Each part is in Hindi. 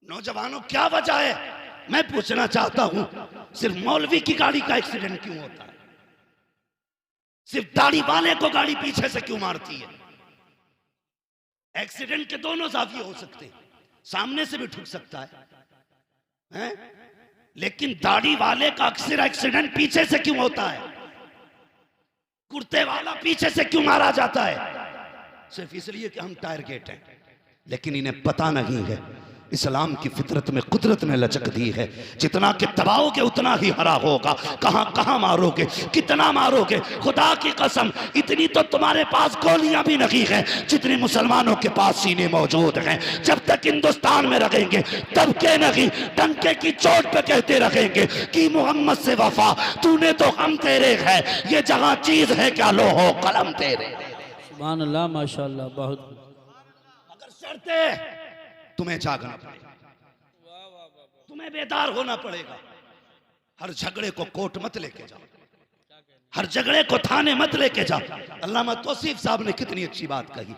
नौजवानों क्या वजह है? मैं पूछना चाहता हूं, सिर्फ मौलवी की गाड़ी का एक्सीडेंट क्यों होता है? सिर्फ दाढ़ी वाले को गाड़ी पीछे से क्यों मारती है? एक्सीडेंट के दोनों जाविये हो सकते हैं, सामने से भी ठुक सकता है? लेकिन दाढ़ी वाले का अक्सर एक्सीडेंट पीछे से क्यों होता है? कुर्ते वाला पीछे से क्यों मारा जाता है? सिर्फ इसलिए कि हम टायर गेट हैं। लेकिन इन्हें पता नहीं है इस्लाम की फितरत में कुदरत ने लचक दी है, जितना कि दबाओगे उतना ही हरा होगा। कहां कहां मारोगे, कितना मारोगे? खुदा की कसम, इतनी तो तुम्हारे पास गोलियां भी नहीं है जितनी मुसलमानों के पास सीने मौजूद हैं। जब तक हिंदुस्तान में रहेंगे तब के नहीं डंके की चोट पे कहते रहेंगे कि मोहम्मद से वफा, तूने तो हम तेरे है, ये जहां चीज है क्या लो हो कलम तेरे। सुभान अल्लाह, माशाअल्लाह, बहुत। मगर शर्ते तुम्हें जागना पड़ेगा, तुम्हें बेदार होना पड़ेगा। हर झगड़े को कोर्ट मत लेके जाओ, हर झगड़े को थाने मत लेके जाओ। अल्लामा तौसीफ साहब ने कितनी अच्छी बात कही,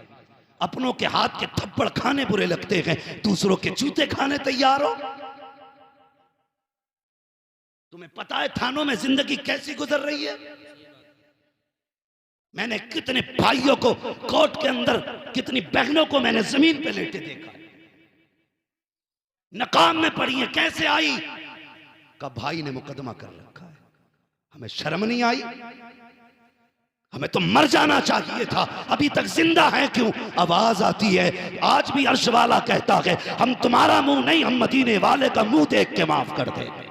अपनों के हाथ के थप्पड़ खाने बुरे लगते हैं, दूसरों के जूते खाने तैयार हो। तुम्हें पता है थानों में जिंदगी कैसी गुजर रही है? मैंने कितने भाइयों को कोर्ट के अंदर, कितनी बहनों को मैंने जमीन पे लेटे देखा, नकाम में पड़ी है। कैसे आई? का भाई ने मुकदमा कर रखा है। हमें शर्म नहीं आई? हमें तो मर जाना चाहिए था, अभी तक जिंदा है क्यों? आवाज आती है, आज भी अर्श वाला कहता है हम तुम्हारा मुंह नहीं, हम मदीने वाले का मुंह देख के माफ कर देंगे।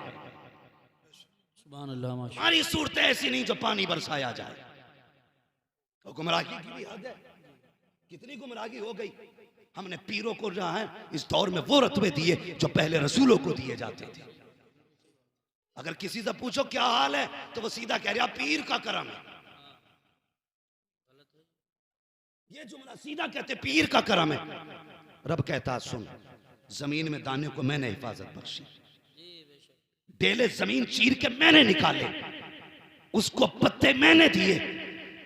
हमारी सूरतें ऐसी नहीं जो पानी बरसाया जाए। तो गुमराही की भी हद है, कितनी गुमराही हो गई। हमने पीरों को जहां है इस दौर में वो रत्बे दिए जो पहले रसूलों को दिए जाते थे। अगर किसी से पूछो क्या हाल है तो वो सीधा कह रहा पीर का करम है। ये जुमला सीधा कहते पीर का करम है। रब कहता सुन, जमीन में दाने को मैंने हिफाजत बख्शी, डेले जमीन चीर के मैंने निकाले, उसको पत्ते मैंने दिए,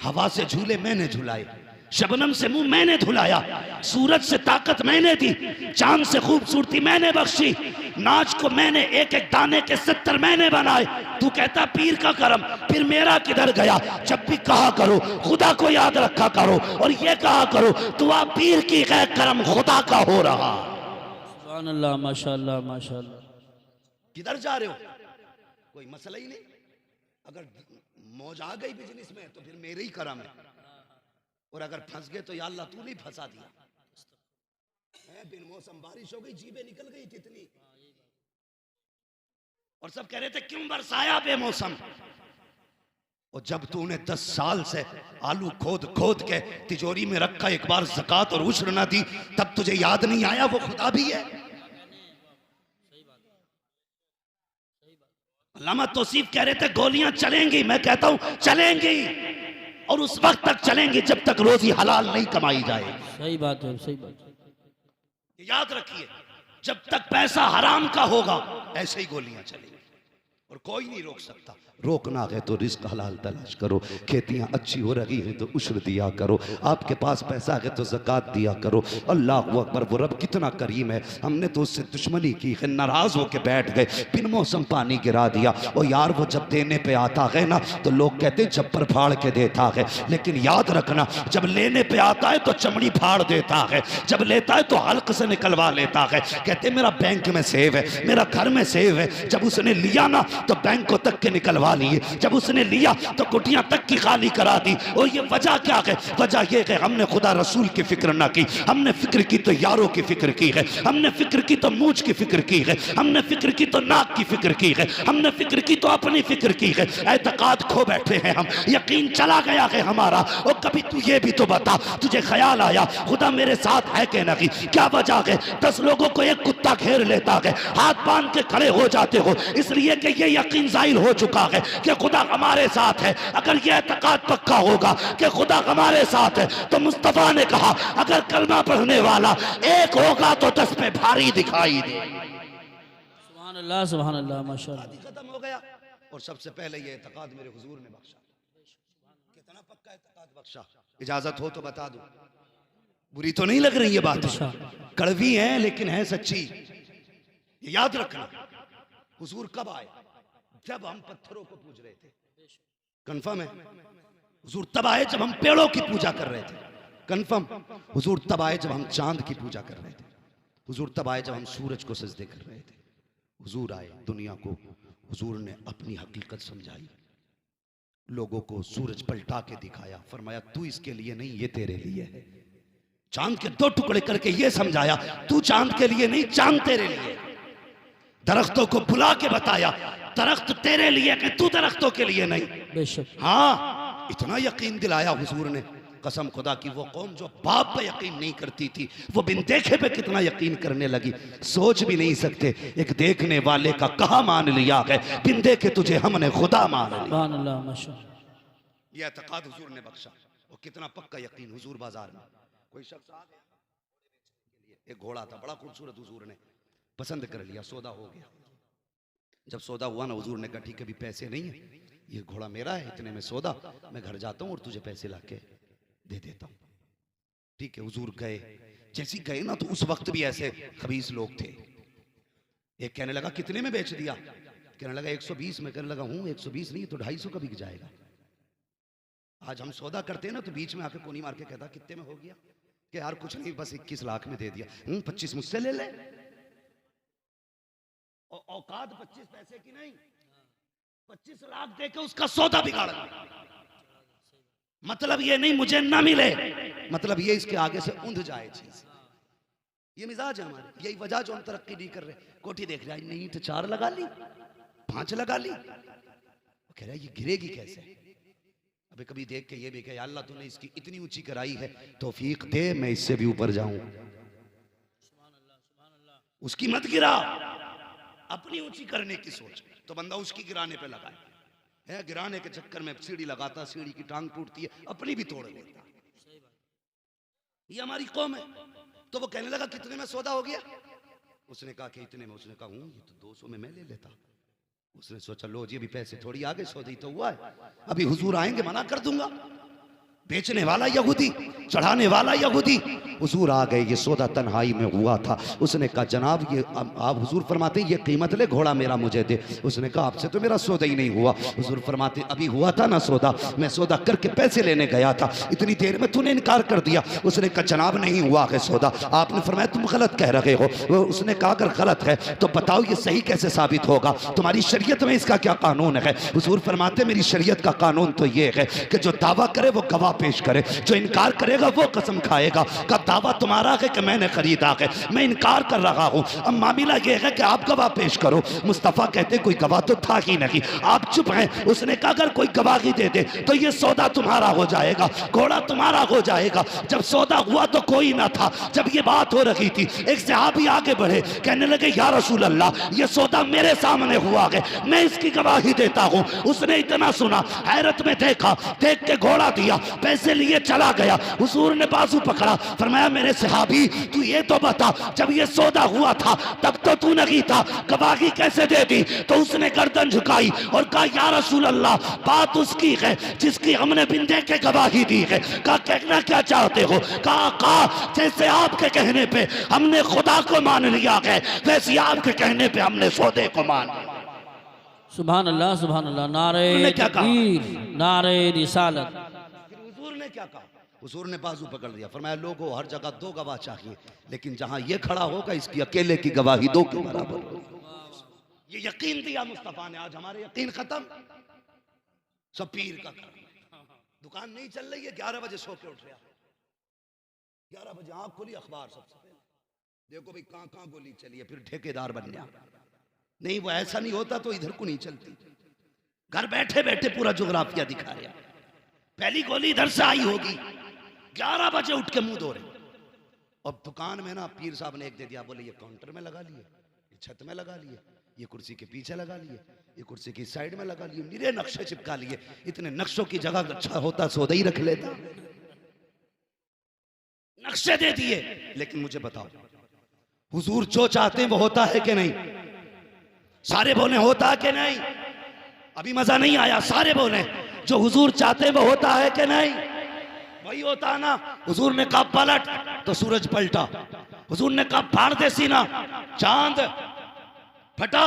हवा से झूले मैंने झुलाए, शबनम से मुंह मैंने धुलाया, सूरज से ताकत मैंने दी, चांद से खूबसूरती मैंने बख्शी, नाच को मैंने एक एक दाने के 70 मैंने बनाए। तू कहता पीर का करम, फिर मेरा किधर गया? जब भी कहा करो खुदा को याद रखा करो, और ये कहा करो दुआ पीर की गैर करम खुदा का हो रहा। सुभान अल्लाह, माशाअल्लाह, माशाअल्लाह। किधर जा रहे हो? कोई मसला ही नहीं। अगर मौज आ गई बिजनेस में तो फिर मेरे ही करम है, और अगर फंस गए तो या अल्लाह तू नहीं फंसा दिया। बिन मौसम बारिश हो गई, जीबे निकल गई कितनी, और सब कह रहे थे क्यों बरसाया बेमौसम। और जब तूने 10 साल से आलू खोद खोद के तिजोरी में रखा, एक बार ज़कात और उश्र ना दी, तब तुझे याद नहीं आया वो खुदा भी है। अल्लामा तौसीफ कह रहे थे गोलियां चलेंगी, मैं कहता हूं चलेंगी, और उस वक्त तक चलेंगे जब तक रोजी हलाल नहीं कमाई जाए। सही बात है, सही बात है। याद रखिए, जब तक पैसा हराम का होगा ऐसे ही गोलियां चलेंगी, और कोई नहीं रोक सकता। रोकना है तो रिस्क हलाल तलाश करो, खेतियां अच्छी हो रही हैं तो उश्र दिया करो, आपके पास पैसा है तो ज़कात दिया करो। अल्लाह अकबर, वो रब कितना करीम है। हमने तो उससे दुश्मनी की है, नाराज होके बैठ गए, बिन मौसम पानी गिरा दिया। और यार वो जब देने पे आता है ना तो लोग कहते जब्बर फाड़ के देता है, लेकिन याद रखना जब लेने पे आता है तो चमड़ी फाड़ देता है, जब लेता है तो हल्क से निकलवा लेता है। कहते मेरा बैंक में सेव है, मेरा घर में सेव है। जब उसने लिया ना तो बैंक को तक के निकलवा लिए, जब उसने लिया तो कुटियां तक की खाली करा दी। और ये वजह क्या है? वजह ये है हमने खुदा रसूल की फिक्र ना की, हमने फिक्र की तो यारों की फिक्र की है, हमने फिक्र की तो मूछ की फिक्र की है, हमने फिक्र की तो नाक की फिक्र की है, हमने फिक्र की तो अपनी फिक्र की है। एतकाद खो बैठे हैं हम, यकीन चला गया है हमारा। और कभी तू ये भी तो बता, तुझे ख्याल आया खुदा मेरे साथ है कि नहीं? क्या वजह है 10 लोगों को एक कुत्ता घेर लेता है, हाथ बांध के खड़े हो जाते हो, इसलिए कि ये यकीन जाहिर हो चुका है कि खुदा हमारे साथ है। अगर यह एतकाद पक्का होगा कि खुदा हमारे साथ है तो मुस्तफा ने कहा अगर कलमा पढ़ने वाला एक होगा तो 10 पे भारी दिखाई दे। सुभान अल्लाह, सुभान अल्लाह, माशाअल्लाह। खत्म हो गया। और सबसे पहले ये एतकाद मेरे हुजूर ने बख्शा। कितना पक्का एतकाद बख्शा? इजाजत हो तो बता दूं, बुरी तो नहीं लग रही ये बात? कड़वी हैं लेकिन है सच्ची, ये याद रखना। हुजूर कब आए? जब हम पत्थरों को पूज रहे थे। कंफर्म है? हुजूर तब आए जब हम पेड़ों की पूजा कर रहे थे। कंफर्म? हुजूर तब आए जब हम चांद की पूजा कर रहे थे। हुजूर तब आए जब हम सूरज को सजदे कर रहे थे। हुजूर आए दुनिया को, हुजूर ने अपनी हकीकत समझाई, लोगों को सूरज पलटा के दिखाया, फरमाया तू इसके लिए नहीं, ये तेरे लिए है। चांद के दो टुकड़े करके ये समझाया, तू चांद के लिए नहीं, चांद तेरे लिए। दरख्तों को बुला के बताया, दरख्त तेरे लिए कि तू दरख्तों के लिए नहीं। बेशक। हाँ, इतना यकीन दिलाया हुजूर ने, कसम खुदा की वो कौम जो बाप पे यकीन नहीं करती थी, वो बिन देखे पे कितना यकीन करने लगी। सोच भी नहीं सकते, एक देखने वाले का कहा मान लिया है, बिन देखे तुझे हमने खुदा मान लिया। सुभान अल्लाह, माशाअल्लाह। ये एतकाद हुजूर ने बख्शा। और कितना पक्का यकीन हुजूर बाजार में कोई शख्स आ गया, एक घोड़ा था बड़ा खूबसूरत, हुजूर ने पसंद कर लिया, सौदा हो गया। जब सौदा हुआ ना, हुजूर ने कहा ठीक है, अभी पैसे नहीं है, ये घोड़ा मेरा है, इतने में सौदा, मैं घर जाता हूँ और तुझे पैसे लाके दे देता हूँ। ठीक है, हुजूर गए। जैसे गए ना तो उस वक्त भी ऐसे खबीस लोग थे। एक कहने लगा कितने में बेच दिया? कहने लगा 120 में। कहने लगा हूँ 120 नहीं तो 250 का बिक जाएगा। आज हम सौदा करते हैं ना तो बीच में आके कोनी मार के कहता कितने में हो गया? कि यार कुछ नहीं, बस 21 लाख में दे दिया। 25 मुझसे ले ले। औकात 25 पैसे की नहीं, 25 लाख देके उसका सौदा बिगाड़ दिया। मतलब ये नहीं मुझे ना मिले, मतलब ये इसके आगे से उंध जाए चीज। ये मिजाज है हमारे, यही वजह जो हम तरक्की नहीं कर रहे। कोठी देख रहा है, नहीं तो 4 लगा ली, 5 लगा ली, कह रहा है ये गिरेगी कैसे? अबे कभी देख के ये भी कहे अल्लाह तूने इसकी इतनी ऊंची कराई है, तौफीक दे मैं इससे भी ऊपर जाऊं। उसकी मत गिरा, अपनी ऊंची करने की सोच तो बंदा उसकी गिराने पे लगा है। गिराने के चक्कर में सीढ़ी लगाता, सीढ़ी की टांग टूटती है, अपनी भी तोड़ लेता। ये हमारी कौम है। तो वो कहने लगा कितने में सौदा हो गया? उसने कहा कि इतने में। उसने कहा हूं ये तो 200 में मैं ले लेता। उसने सोचा लो जी अभी पैसे थोड़ी आगे, सौदा ही तो हुआ है, अभी हुजूर आएंगे मना कर दूंगा। बेचने वाला यहूदी, चढ़ाने वाला यहूदी, हुजूर आ गए। ये सौदा तन्हाई में हुआ था। उसने कहा जनाब ये आप, हुजूर फरमाते ये कीमत ले, घोड़ा मेरा मुझे दे। उसने कहा आपसे तो मेरा सौदा ही नहीं हुआ। हुजूर फरमाते अभी हुआ था ना सौदा, मैं सौदा करके पैसे लेने गया था, इतनी देर में तूने इनकार कर दिया। उसने कहा जनाब नहीं हुआ है सौदा। आपने फरमाया तुम गलत कह रहे हो। उसने कहा अगर गलत है तो बताओ ये सही कैसे साबित होगा? तुम्हारी शरीयत में इसका क्या कानून है? हुजूर फरमाते मेरी शरीयत का कानून तो ये है कि जो दावा करे वो गवाह पेश करे, जो इनकार करेगा वो कसम खाएगा। का दावा तुम्हारा है कि मैंने खरीदा है, मैं इनकार कर रहा हूं, अब मामला ये है कि आप गवाह पेश करो। मुस्तफा कहते कोई गवाह तो था ही नहीं, आप चुप हैं। उसने कहा अगर कोई गवाही दे दे तो ये सौदा तुम्हारा हो जाएगा, घोड़ा तुम्हारा हो जाएगा। जब सौदा हुआ तो कोई ना था। जब ये बात हो रही थी एक सहाबी आगे बढ़े, कहने लगे या रसूल अल्लाह ये सौदा मेरे सामने हुआ है, मैं इसकी गवाही देता हूं। उसने इतना सुना, हैरत में देखा, देख के घोड़ा दिया, पैसे लिए चला गया। हुजूर ने बाजू पकड़ा, फरमाया मेरे सहाबी तू ये तो बता जब ये सौदा हुआ था तब तो तू नहीं था, गवाही कैसे दे दी? तो उसने गर्दन झुकाई और कहा या रसूल अल्लाह बात उसकी है जिसकी हमने बिन देखे गवाही दी है। कहा कहना क्या चाहते हो? कहा जैसे आपके कहने पे हमने खुदा को मान लिया है, वैसे आपके कहने पे हमने सौदे को मान लिया। सुभान अल्लाह, सुभान अल्लाह। नारे तकबीर, नारे रिसालत। ने क्या कहा? हुजूर ने बाजू पकड़ लिया, फरमाया लोगों हर जगह 2 गवाह चाहिए, लेकिन जहां ये खड़ा होगा इसकी अकेले की गवाही 2 के बराबर होगी। ये यकीन दिया मुस्तफा ने। आज हमारे यकीन खत्म, सब पीर का कर। दुकान नहीं चल रही है, 11 बजे सो के उठ रहा, 11 बजे आंख खुली, अखबार सबसे पहले देखो भाई कहां कहां गोली चली है, फिर ठेकेदार बन गया। नहीं वो ऐसा नहीं होता तो इधर को नहीं चलती। घर बैठे बैठे पूरा जोग्राफिया दिखा रहा। पहली गोली इधर से आई होगी, 11 बजे उठ के मुंह धो रहे। और दुकान में ना पीर साहब ने एक दे दिया, बोले ये काउंटर में लगा लिए, ये छत में लगा लिए, ये कुर्सी के पीछे लगा लिए, ये कुर्सी की साइड में लगा लिए, निरे नक्शे चिपका लिए। इतने नक्शों की जगह अच्छा होता सौदा ही रख लेता। नक्शे दे दिए। लेकिन मुझे बताओ हुजूर जो चाहते हैं वो होता है कि नहीं? सारे बोले होता है कि नहीं? अभी मजा नहीं आया, सारे बोले जो हुजूर चाहते वो होता है कि नहीं? वही होता ना। हुजूर ने कहा पलट तो सूरज पलटा, हुजूर ने कहा फाड़ दे सीना। चांद फटा